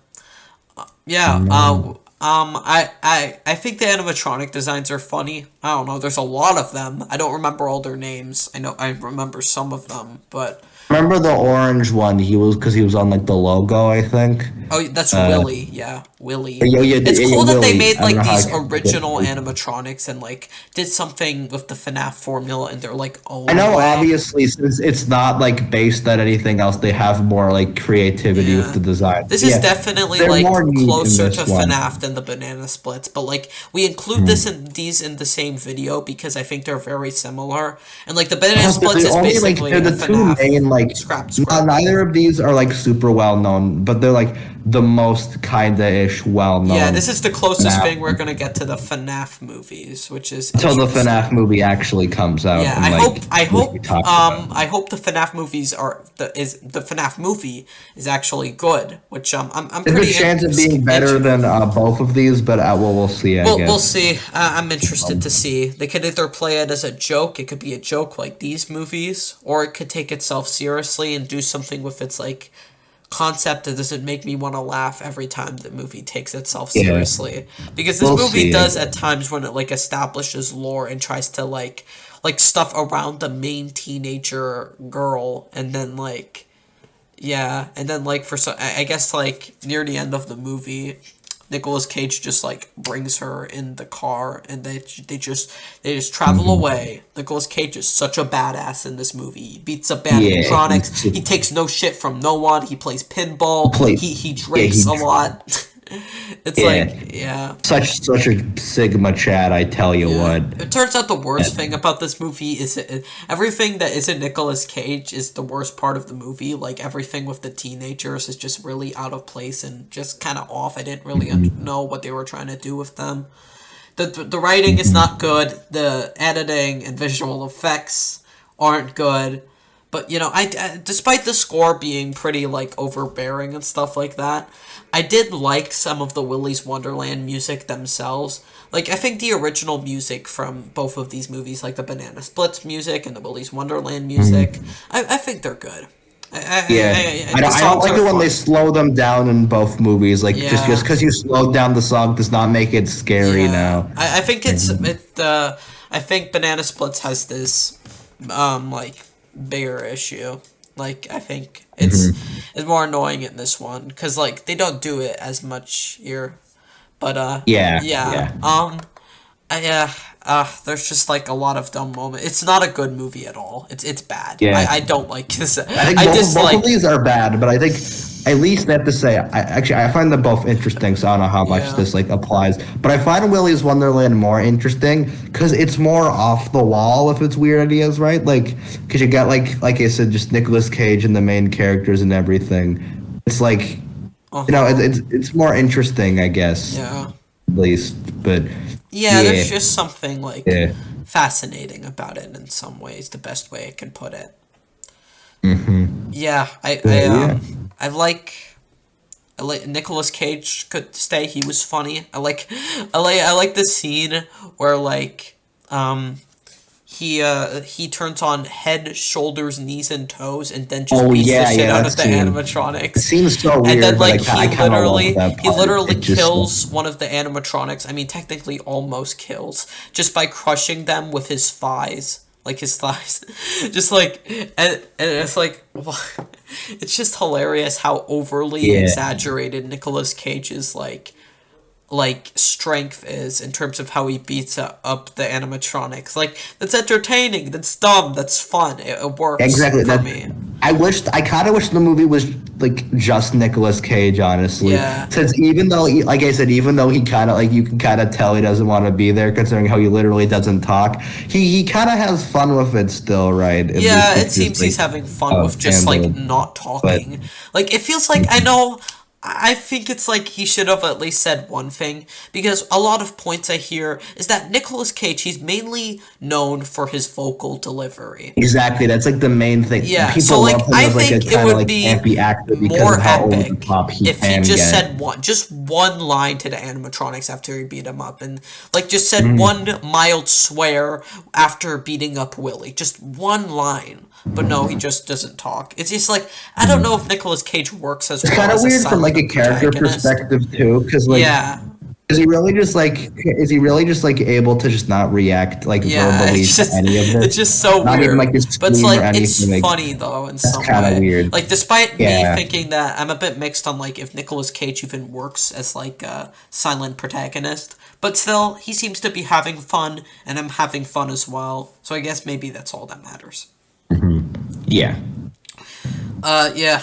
I think the animatronic designs are funny. I don't know. There's a lot of them. I don't remember all their names. I remember some of them, but remember the orange one? He was on like the logo, I think. Oh, that's Willy. Yeah, Willy. Yeah, it's cool that Willy. They made like these original animatronics and like did something with the Fnaf formula, and they're like, oh. I know, obviously, since it's not like based on anything else, they have more like creativity with the design. This is definitely like closer to Fnaf than the Banana Splits, but like we include these in the same video because I think they're very similar. And like the Banana Splits is basically they're the two main like scrap. Neither of these are like super well known, but they're like the most kinda-ish well-known. Yeah, this is the closest thing we're gonna get to the FNAF movies, which is until the FNAF movie actually comes out. Yeah, and, I hope the FNAF movies the FNAF movie is actually good, which I'm There's pretty. There's a chance of being better than both of these, but we'll see. I guess we'll see. I'm interested to see. They could either play it as a joke. It could be a joke like these movies, or it could take itself seriously and do something with its like concept that doesn't make me want to laugh every time the movie takes itself seriously. Because this movie does at times when it like establishes lore and tries to like stuff around the main teenager girl, and then like I guess like near the end of the movie, Nicolas Cage just like brings her in the car, and they just travel away. Nicolas Cage is such a badass in this movie. He beats up animatronics. He takes no shit from no one. He plays pinball. He drinks a lot. It's such a Sigma Chad, I tell you what. It turns out the worst thing about this movie is everything that isn't Nicolas Cage is the worst part of the movie. Like everything with the teenagers is just really out of place and just kind of off. I didn't really know what they were trying to do with them. The writing is not good. The editing and visual effects aren't good. But, you know, I despite the score being pretty, like, overbearing and stuff like that, I did like some of the Willy's Wonderland music themselves. Like, I think the original music from both of these movies, like the Banana Splits music and the Willy's Wonderland music, I think they're good. I don't like it when they slow them down in both movies. Like, just because you slowed down the song does not make it scary now. I think I think Banana Splits has this, like, bigger issue. Like, I think it's more annoying in this one because like they don't do it as much here, but there's just like a lot of dumb moments. It's not a good movie at all. It's bad. I don't like this. I think both of these are bad, but I think at least I have to say I find them both interesting. So I don't know how much this like applies, but I find Willy's Wonderland more interesting because it's more off the wall with its weird ideas, right? Like because you got like I said, just Nicolas Cage and the main characters and everything. It's like you know it's more interesting, I guess. Yeah. At least, but. Yeah, there's just something like fascinating about it in some ways. The best way I can put it. Yeah, I like Nicolas Cage could stay. He was funny. I like the scene where like he turns on head, shoulders, knees, and toes, and then just beats the shit out of the animatronics. It seems so weird. And then like he literally kills one of the animatronics. I mean, technically almost kills just by crushing them with his thighs. Like his thighs, just like, and it's like, it's just hilarious how overly exaggerated Nicolas Cage's like strength is in terms of how he beats up the animatronics. Like, that's entertaining, that's dumb, that's fun, it works for me. I kind of wish the movie was like just Nicolas Cage, honestly. Yeah. Since even though, like I said, even though he kind of like you can kind of tell he doesn't want to be there, considering how he literally doesn't talk. He kind of has fun with it still, right? Yeah, it seems he's having fun with just like not talking. Like it feels like I think it's like he should have at least said one thing, because a lot of points I hear is that Nicolas Cage, he's mainly known for his vocal delivery. Exactly, that's like the main thing. Yeah, People so like love him I as, like, think a it kinda, would like, be campy actor because more of how over the epic top he if he can just get. said just one line to the animatronics after he beat him up, and like just said one mild swear after beating up Willy, just one line. But no, he just doesn't talk. It's just like I don't know if Nicolas Cage works as well. It's kind of as weird from like a silent character protagonist. perspective too, because like is he really just like able to just not react like verbally it's just, to any of this? it's just so not weird. even like this, but it's or like anything, it's like, funny though in that's some kind of way. weird. Like despite me Yeah. thinking that I'm a bit mixed on like if Nicolas Cage even works as like a silent protagonist, but still he seems to be having fun, and I'm having fun as well. So I guess maybe that's all that matters. Yeah. Yeah.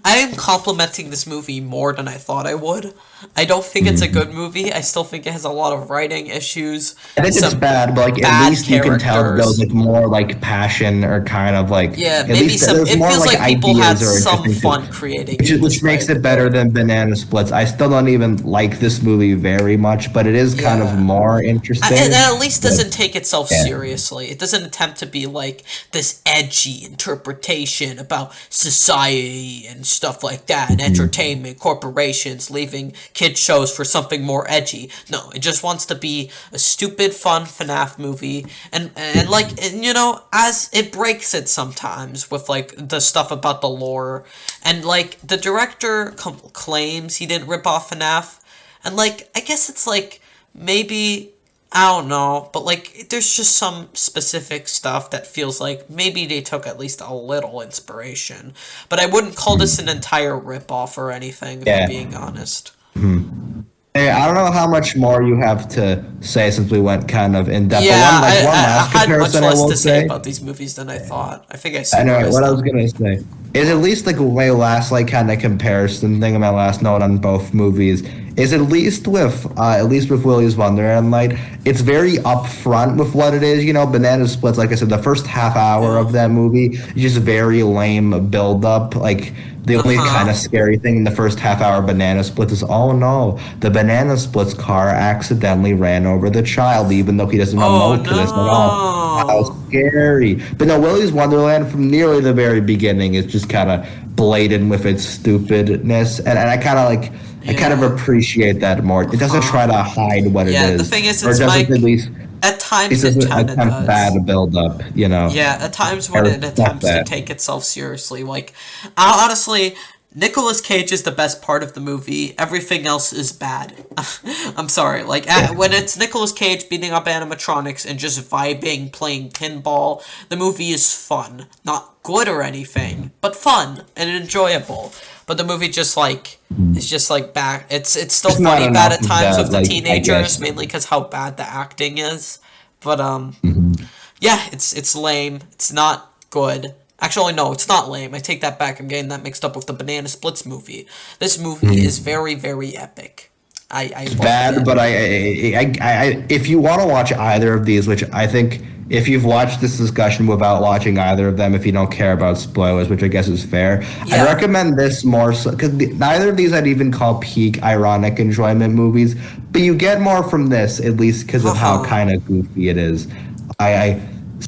I am complimenting this movie more than I thought I would. I don't think it's a good movie. I still think it has a lot of writing issues. I think it's bad, but like at least you can tell that there was like more like passion, or kind of like at maybe least some. It more, feels like people had some interesting fun things, creating, which makes it better than Banana Splits. I still don't even like this movie very much, but it is kind of more interesting. It at least doesn't take itself seriously. It doesn't attempt to be like this edgy interpretation about society and stuff like that, and entertainment, corporations, leaving kid shows for something more edgy. No, it just wants to be a stupid, fun FNAF movie, and you know, as it breaks it sometimes with like the stuff about the lore, and like the director claims he didn't rip off FNAF, and like I guess it's like maybe. I don't know, but like there's just some specific stuff that feels like maybe they took at least a little inspiration. But I wouldn't call this an entire ripoff or anything, if I'm being honest. Hey, I don't know how much more you have to say since we went kind of in depth. Yeah, one I last had much comparison less I will to say say about these movies than I thought. I think I know what I was gonna say is at least like my last like kind of comparison thing, my last note on both movies is at least with Willy's Wonderland Light, it's very upfront with what it is. You know, Banana Splits, like I said, the first half hour of that movie is just very lame build up. Like the only kind of scary thing in the first half hour of Banana Splits is, oh no, the Banana Splits car accidentally ran over the child, even though he doesn't emote to this at all. How scary. But no, Willy's Wonderland from nearly the very beginning is just kind of blatant with its stupidness, and I kind of like. I kind of appreciate that more. It doesn't try to hide what it is. Yeah, the thing is, it's like, at least at times it kind of does. Bad build up, you know. Yeah, at times when it attempts to take itself seriously, like honestly, Nicolas Cage is the best part of the movie. Everything else is bad. I'm sorry. Like when it's Nicolas Cage beating up animatronics and just vibing, playing pinball, the movie is fun. Not good or anything, but fun and enjoyable. But the movie just like is just like back. It's still funny bad at times with the teenagers, mainly because how bad the acting is. But yeah, it's lame. It's not good. Actually, no, it's not lame. I take that back. I'm getting that mixed up with the Banana Splits movie. This movie is very, very epic. It's bad, but I if you want to watch either of these, which I think if you've watched this discussion without watching either of them, if you don't care about spoilers, which I guess is fair, I recommend this more so because neither of these I'd even call peak ironic enjoyment movies, but you get more from this at least because of how kind of goofy it is.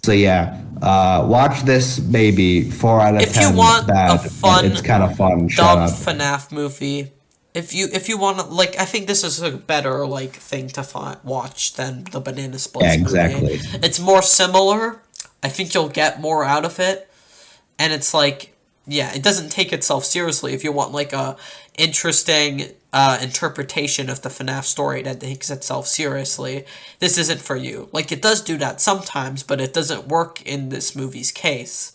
So yeah. Watch this, maybe 4 out of 10. If you want a fun, it's kind of fun. Dumb FNAF movie. If you want to, like, I think this is a better like thing to watch than the Banana Splits movie. It's more similar. I think you'll get more out of it, and it's like, yeah, it doesn't take itself seriously. If you want like a interesting interpretation of the FNAF story that takes itself seriously, this isn't for you. Like, it does do that sometimes, but it doesn't work in this movie's case.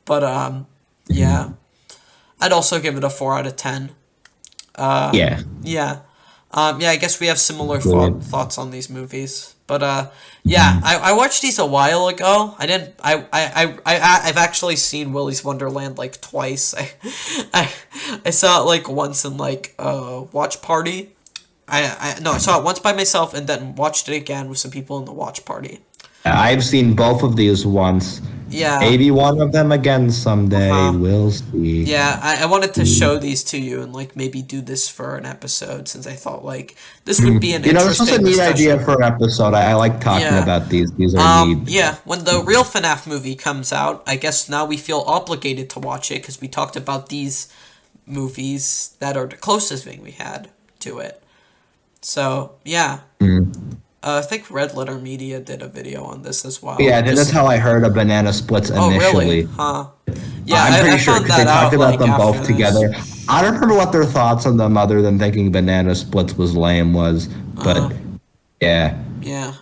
But yeah, I'd also give it a 4 out of 10. Yeah. I guess we have similar thoughts on these movies. But yeah, I watched these a while ago. I didn't. I've actually seen Willy's Wonderland like twice. I saw it like once in like a watch party. I saw it once by myself and then watched it again with some people in the watch party. I've seen both of these once. Yeah. Maybe one of them again someday. We'll see. Yeah, I wanted to show these to you and like maybe do this for an episode since I thought like this would be an interesting this was a neat idea for an episode. I like talking about these. These are neat. Yeah, when the real FNAF movie comes out, I guess now we feel obligated to watch it because we talked about these movies that are the closest thing we had to it. So, yeah. I think Red Letter Media did a video on this as well. Yeah, that's how I heard of Banana Splits initially. Oh, really? Huh. Yeah, I'm pretty sure because they talked about them both this. together. I don't remember what their thoughts on them other than thinking Banana Splits was lame but yeah. Yeah.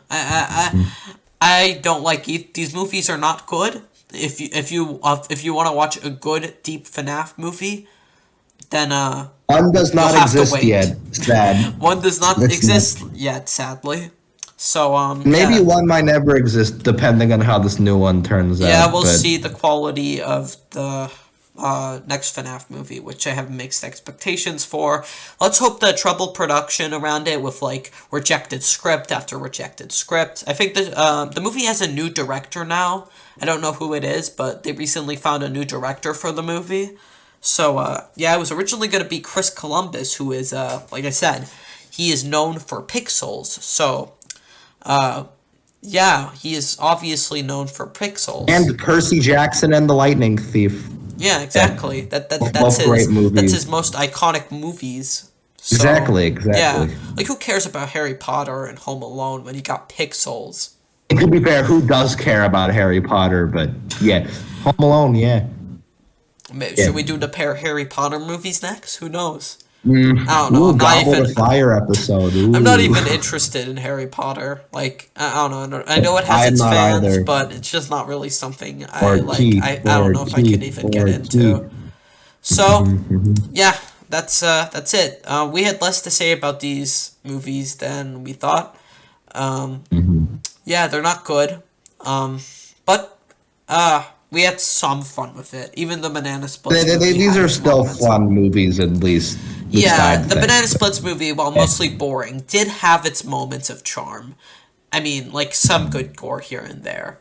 I don't like these movies are not good. If you want to watch a good deep FNAF movie, then one does not exist yet. Sad. One does not exist yet, sadly. So maybe one might never exist, depending on how this new one turns out. Yeah, we'll see the quality of the next FNAF movie, which I have mixed expectations for. Let's hope the trouble production around it with like rejected script after rejected script. I think the movie has a new director now. I don't know who it is, but they recently found a new director for the movie. So yeah, it was originally going to be Chris Columbus, who is like I said, he is known for Pixels. So yeah, he is obviously known for Pixels. And Percy Jackson and the Lightning Thief. Yeah, exactly. Yeah. That's great movies. That's his most iconic movies. So, exactly. Yeah, like who cares about Harry Potter and Home Alone when you got Pixels? To be fair, who does care about Harry Potter? But yeah, Home Alone, yeah. Should we do the pair Harry Potter movies next? Who knows? I don't know. The Fire episode. Ooh. I'm not even interested in Harry Potter. Like I don't know. I know it has its fans, either. But it's just not really something I like. I don't know if I could even get into. So yeah, that's it. We had less to say about these movies than we thought. Yeah, they're not good. But we had some fun with it. Even the Banana Splits. These are still fun movies, at least. Yeah, the Banana Splits movie, while mostly boring, did have its moments of charm. I mean, like some good gore here and there.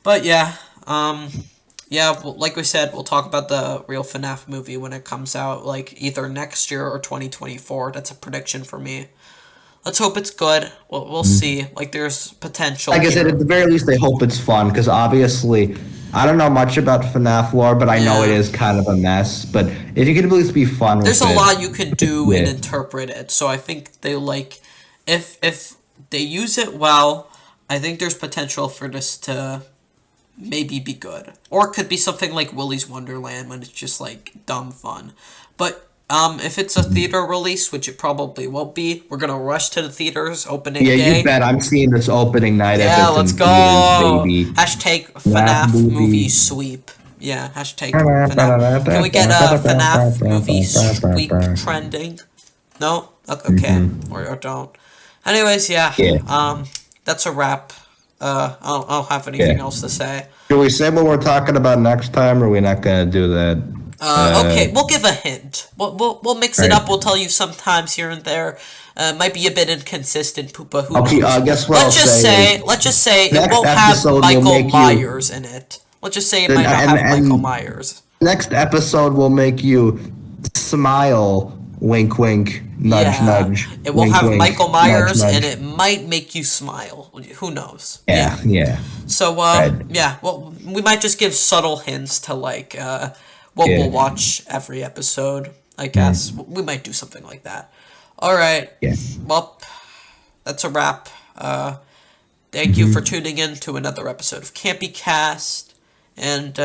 But yeah, like we said, we'll talk about the real FNAF movie when it comes out, like either next year or 2024. That's a prediction for me. Let's hope it's good. We'll see. Like, there's potential. Like I said, at the very least, they hope it's fun, because obviously, I don't know much about FNAF lore, but I know it is kind of a mess. But if you could at least be fun with it. There's a lot you can do and interpret it. So I think they, like, if they use it well, I think there's potential for this to maybe be good. Or it could be something like Willy's Wonderland, when it's just, like, dumb fun. But if it's a theater release, which it probably won't be, we're gonna rush to the theaters opening day. Yeah, you bet. I'm seeing this opening night. Yeah, let's go. Theaters, hashtag FNAF movie sweep. Yeah, hashtag FNAF. Can we get a FNAF movie sweep trending? No? Okay. Or don't. Anyways, yeah. That's a wrap. I don't have anything else to say. Should we say what we're talking about next time, or are we not gonna do that? Okay, we'll give a hint. We'll mix it up. We'll tell you sometimes here and there. Might be a bit inconsistent, but who knows? Guess what Let's just say it won't have Michael Myers in it. Let's just say it might not have Michael Myers. Next episode will make you smile. Wink, wink. Nudge, nudge. It will have Michael Myers, and it might make you smile. Who knows? Yeah. So, well, we might just give subtle hints to like. What we'll watch every episode, I guess. We might do something like that. All right. Yeah. Well, that's a wrap. Thank you for tuning in to another episode of Campy Cast. And,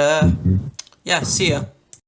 see ya.